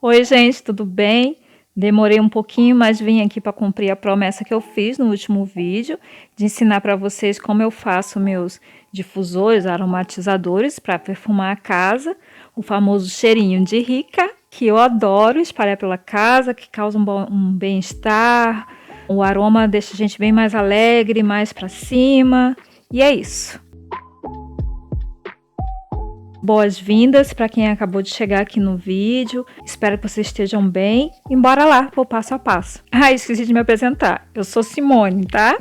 Oi, gente, tudo bem? Demorei um pouquinho, mas vim aqui para cumprir a promessa que eu fiz no último vídeo, de ensinar para vocês como eu faço meus difusores aromatizadores para perfumar a casa, o famoso cheirinho de rica, que eu adoro espalhar pela casa, que causa um bem-estar. O aroma deixa a gente bem mais alegre, mais para cima, e é isso. Boas-vindas para quem acabou de chegar aqui no vídeo. Espero que vocês estejam bem. E bora lá pro passo a passo. Ah, esqueci de me apresentar. Eu sou Simone, tá?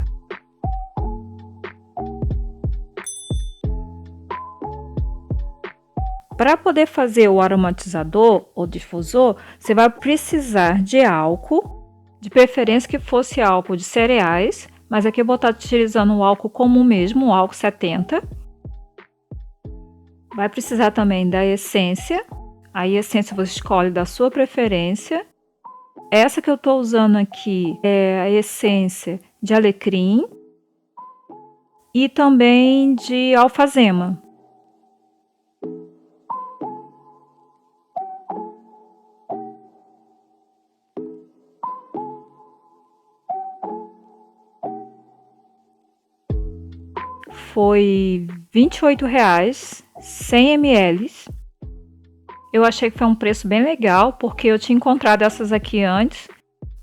Para poder fazer o aromatizador ou difusor, você vai precisar de álcool, de preferência que fosse álcool de cereais, mas aqui eu vou estar utilizando o álcool comum mesmo, o álcool 70. Vai precisar também da essência. A essência você escolhe da sua preferência. Essa que eu estou usando aqui é a essência de alecrim e também de alfazema. Foi R$ 28,00, 100 ml. Eu achei que foi um preço bem legal, porque eu tinha encontrado essas aqui antes.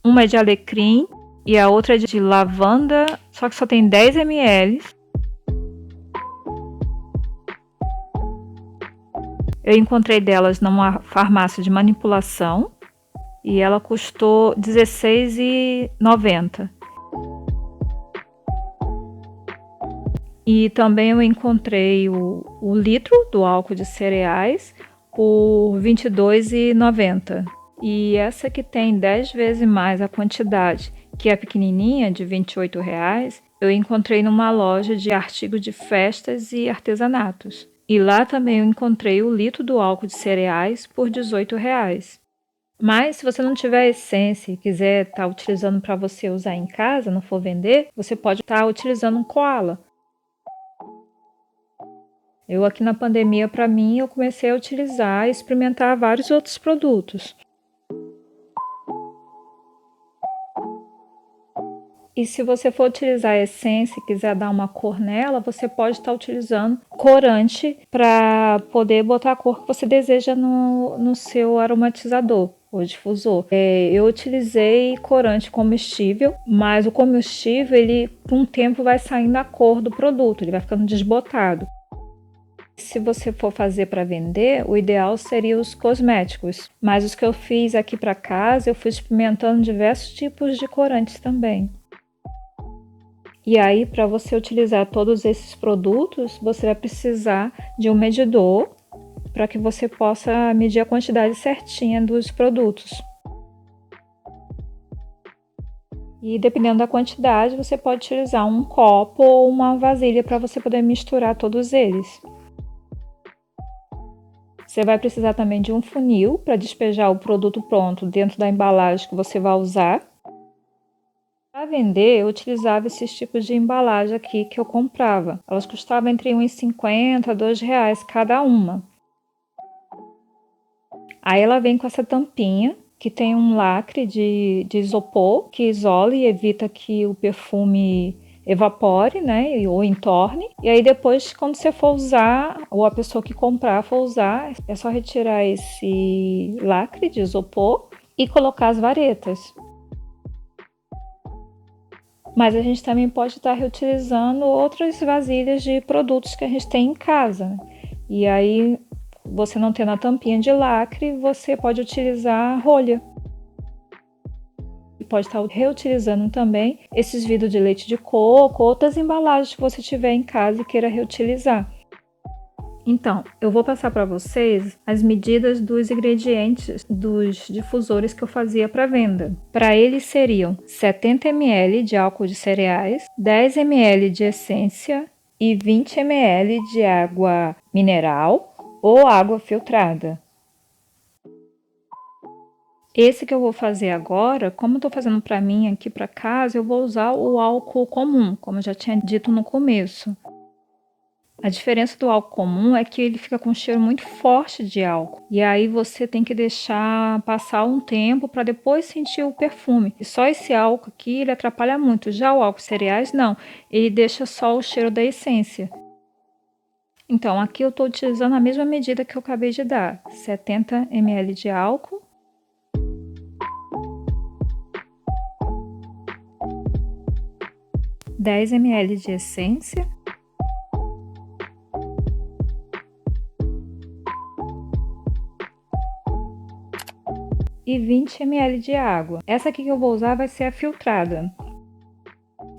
Uma é de alecrim e a outra é de lavanda, só que só tem 10 ml. Eu encontrei delas numa farmácia de manipulação e ela custou R$ 16,90. E também eu encontrei o litro do álcool de cereais por R$ 22,90. E essa que tem 10 vezes mais a quantidade, que é pequenininha, de R$ 28,00, eu encontrei numa loja de artigos de festas e artesanatos. E lá também eu encontrei o litro do álcool de cereais por R$ 18,00. Mas se você não tiver essência e quiser estar utilizando para você usar em casa, não for vender, você pode estar utilizando um koala. Eu aqui na pandemia, para mim, eu comecei a utilizar e experimentar vários outros produtos. E se você for utilizar a essência e quiser dar uma cor nela, você pode estar utilizando corante para poder botar a cor que você deseja no seu aromatizador ou difusor. Eu utilizei corante comestível, mas o comestível, ele por um tempo vai saindo a cor do produto, ele vai ficando desbotado. Se você for fazer para vender, o ideal seria os cosméticos, mas os que eu fiz aqui para casa, eu fui experimentando diversos tipos de corantes também. E aí, para você utilizar todos esses produtos, você vai precisar de um medidor para que você possa medir a quantidade certinha dos produtos. E dependendo da quantidade, você pode utilizar um copo ou uma vasilha para você poder misturar todos eles. Você vai precisar também de um funil para despejar o produto pronto dentro da embalagem que você vai usar. Para vender, eu utilizava esses tipos de embalagem aqui que eu comprava. Elas custavam entre R$ 1,50 a R$ 2,00 cada uma. Aí ela vem com essa tampinha, que tem um lacre de isopor, que isola e evita que o perfume evapore, né, ou entorne. E aí depois, quando você for usar, ou a pessoa que comprar for usar, é só retirar esse lacre de isopor e colocar as varetas. Mas a gente também pode estar reutilizando outras vasilhas de produtos que a gente tem em casa. E aí, você não tendo a tampinha de lacre, você pode utilizar rolha. Pode estar reutilizando também esses vidros de leite de coco, outras embalagens que você tiver em casa e queira reutilizar. Então, eu vou passar para vocês as medidas dos ingredientes dos difusores que eu fazia para venda. Para eles seriam 70 ml de álcool de cereais, 10 ml de essência e 20 ml de água mineral ou água filtrada. Esse que eu vou fazer agora, como eu estou fazendo para mim aqui para casa, eu vou usar o álcool comum, como eu já tinha dito no começo. A diferença do álcool comum é que ele fica com um cheiro muito forte de álcool. E aí você tem que deixar passar um tempo para depois sentir o perfume. E só esse álcool aqui, ele atrapalha muito. Já o álcool cereais, não. Ele deixa só o cheiro da essência. Então, aqui eu estou utilizando a mesma medida que eu acabei de dar. 70 ml de álcool. 10 ml de essência. E 20 ml de água. Essa aqui que eu vou usar vai ser a filtrada.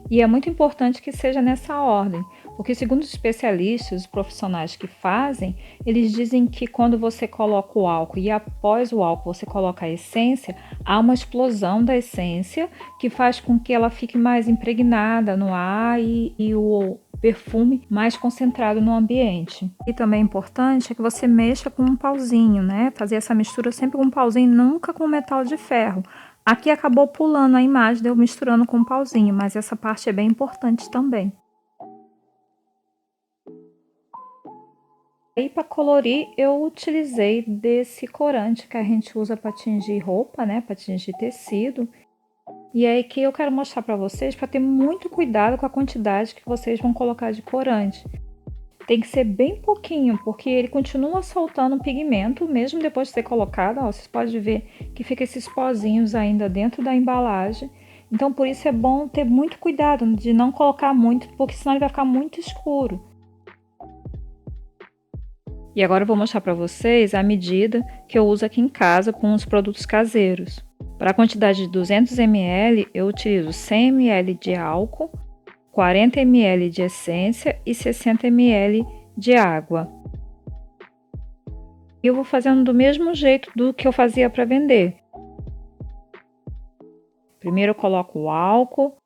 E é muito importante que seja nessa ordem, porque segundo os especialistas, os profissionais que fazem, eles dizem que quando você coloca o álcool e após o álcool você coloca a essência, há uma explosão da essência que faz com que ela fique mais impregnada no ar e o perfume mais concentrado no ambiente. E também é importante que você mexa com um pauzinho, né? Fazer essa mistura sempre com um pauzinho, nunca com metal de ferro. Aqui acabou pulando a imagem de eu misturando com um pauzinho, mas essa parte é bem importante também. E para colorir, eu utilizei desse corante que a gente usa para tingir roupa, né? Para tingir tecido. E aí que eu quero mostrar para vocês para ter muito cuidado com a quantidade que vocês vão colocar de corante. Tem que ser bem pouquinho, porque ele continua soltando pigmento, mesmo depois de ser colocado. Ó, vocês podem ver que fica esses pozinhos ainda dentro da embalagem. Então, por isso é bom ter muito cuidado de não colocar muito, porque senão ele vai ficar muito escuro. E agora eu vou mostrar para vocês a medida que eu uso aqui em casa com os produtos caseiros. Para a quantidade de 200 ml, eu utilizo 100 ml de álcool, 40 ml de essência e 60 ml de água. E eu vou fazendo do mesmo jeito do que eu fazia para vender. Primeiro eu coloco o álcool,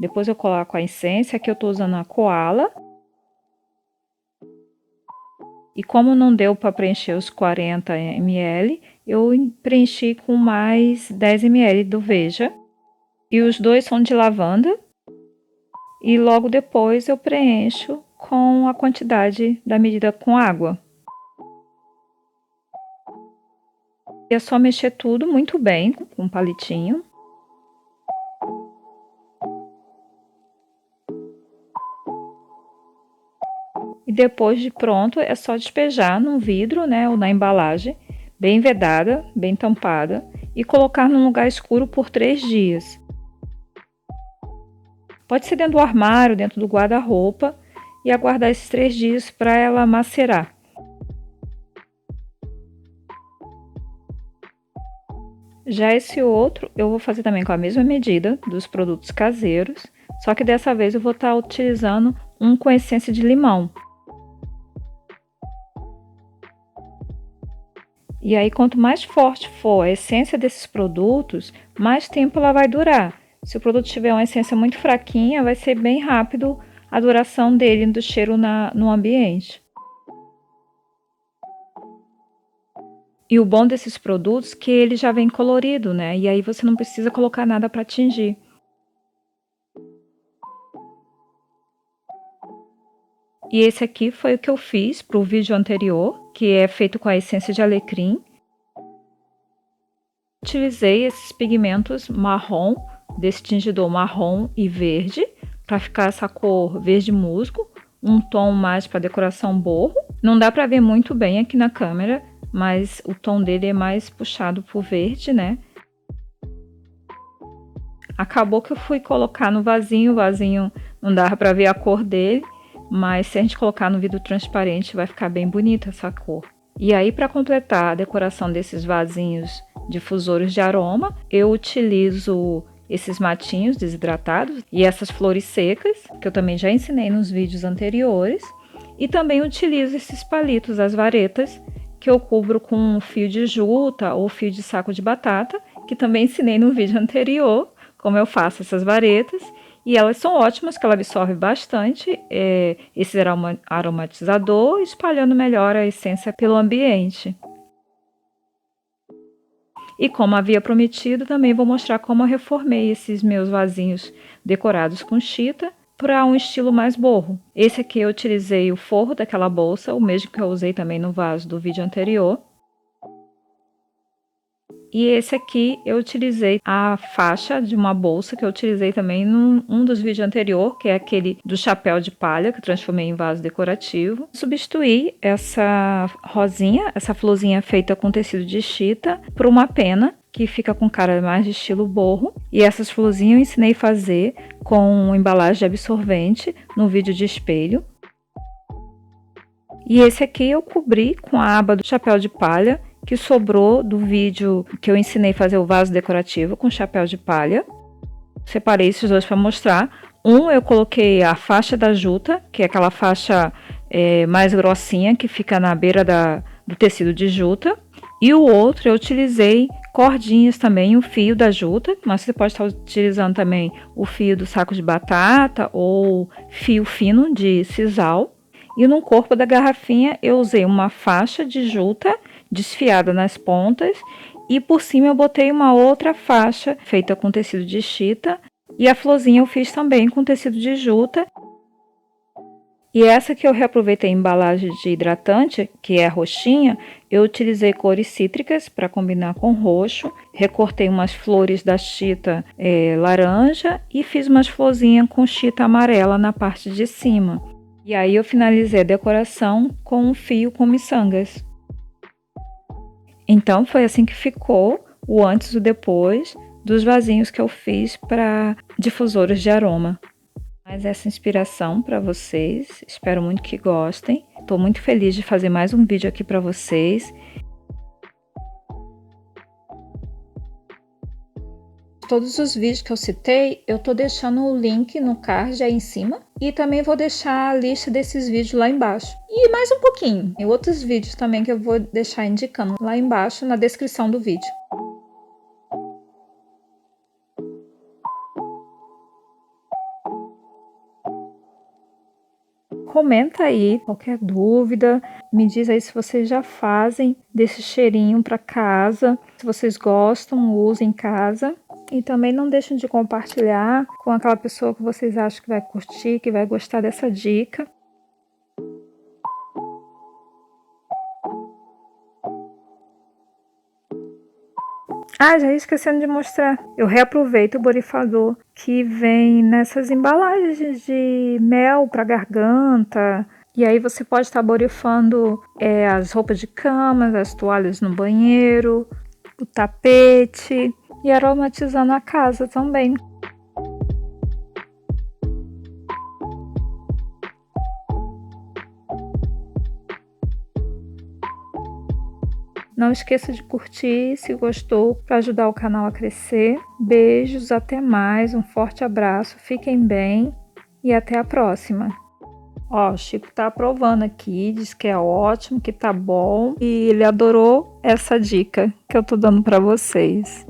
depois eu coloco a essência, que eu estou usando a Koala. E como não deu para preencher os 40 ml, eu preenchi com mais 10 ml do Veja. E os dois são de lavanda. E logo depois eu preencho com a quantidade da medida com água. E é só mexer tudo muito bem com um palitinho. E depois de pronto é só despejar num vidro, né, ou na embalagem, bem vedada, bem tampada, e colocar num lugar escuro por 3 dias. Pode ser dentro do armário, dentro do guarda-roupa, e aguardar esses 3 dias para ela macerar. Já esse outro eu vou fazer também com a mesma medida dos produtos caseiros, só que dessa vez eu vou estar utilizando um com essência de limão. E aí, quanto mais forte for a essência desses produtos, mais tempo ela vai durar. Se o produto tiver uma essência muito fraquinha, vai ser bem rápido a duração dele, do cheiro no ambiente. E o bom desses produtos é que ele já vem colorido, né? E aí você não precisa colocar nada para tingir. E esse aqui foi o que eu fiz para o vídeo anterior, que é feito com a essência de alecrim. Utilizei esses pigmentos marrom, desse tingidor marrom e verde, para ficar essa cor verde musgo, um tom mais para decoração borro. Não dá para ver muito bem aqui na câmera, mas o tom dele é mais puxado para o verde, né? Acabou que eu fui colocar no vasinho, o vasinho não dava para ver a cor dele, mas se a gente colocar no vidro transparente vai ficar bem bonita essa cor. E aí, para completar a decoração desses vasinhos difusores de aroma, eu utilizo esses matinhos desidratados e essas flores secas, que eu também já ensinei nos vídeos anteriores. E também utilizo esses palitos, as varetas, que eu cubro com um fio de juta ou fio de saco de batata, que também ensinei no vídeo anterior, como eu faço essas varetas. E elas são ótimas, que ela absorve bastante esse aromatizador, espalhando melhor a essência pelo ambiente. E como havia prometido, também vou mostrar como eu reformei esses meus vasinhos decorados com chita para um estilo mais boho. Esse aqui eu utilizei o forro daquela bolsa, o mesmo que eu usei também no vaso do vídeo anterior. E esse aqui eu utilizei a faixa de uma bolsa que eu utilizei também num dos vídeos anterior, que é aquele do chapéu de palha, que eu transformei em vaso decorativo. Substituí essa rosinha, essa florzinha feita com tecido de chita, por uma pena, que fica com cara mais de estilo boho. E essas florzinhas eu ensinei a fazer com embalagem de absorvente no vídeo de espelho. E esse aqui eu cobri com a aba do chapéu de palha, que sobrou do vídeo que eu ensinei a fazer o vaso decorativo com chapéu de palha. Separei esses dois para mostrar. Um eu coloquei a faixa da juta, que é aquela faixa mais grossinha que fica na beira do tecido de juta. E o outro eu utilizei cordinhas também, o fio da juta, mas você pode estar utilizando também o fio do saco de batata ou fio fino de sisal. E no corpo da garrafinha eu usei uma faixa de juta desfiada nas pontas e por cima eu botei uma outra faixa feita com tecido de chita e a florzinha eu fiz também com tecido de juta. E essa que eu reaproveitei em embalagem de hidratante, que é a roxinha, eu utilizei cores cítricas para combinar com roxo, recortei umas flores da chita laranja e fiz umas florzinhas com chita amarela na parte de cima. E aí eu finalizei a decoração com um fio com miçangas. Então foi assim que ficou o antes e o depois dos vasinhos que eu fiz para difusores de aroma. Mais essa inspiração para vocês, espero muito que gostem. Estou muito feliz de fazer mais um vídeo aqui para vocês. Todos os vídeos que eu citei, eu tô deixando o link no card aí em cima. E também vou deixar a lista desses vídeos lá embaixo. E mais um pouquinho. Tem outros vídeos também que eu vou deixar indicando lá embaixo na descrição do vídeo. Comenta aí qualquer dúvida, me diz aí se vocês já fazem desse cheirinho para casa, se vocês gostam, usem em casa. E também não deixem de compartilhar com aquela pessoa que vocês acham que vai curtir, que vai gostar dessa dica. Ah, já ia esquecendo de mostrar. Eu reaproveito o borrifador que vem nessas embalagens de mel para garganta. E aí você pode estar borrifando as roupas de cama, as toalhas no banheiro, o tapete e aromatizando a casa também. Não esqueça de curtir se gostou para ajudar o canal a crescer. Beijos, até mais, um forte abraço, fiquem bem e até a próxima. Ó, o Chico tá aprovando aqui, diz que é ótimo, que tá bom e ele adorou essa dica que eu tô dando para vocês.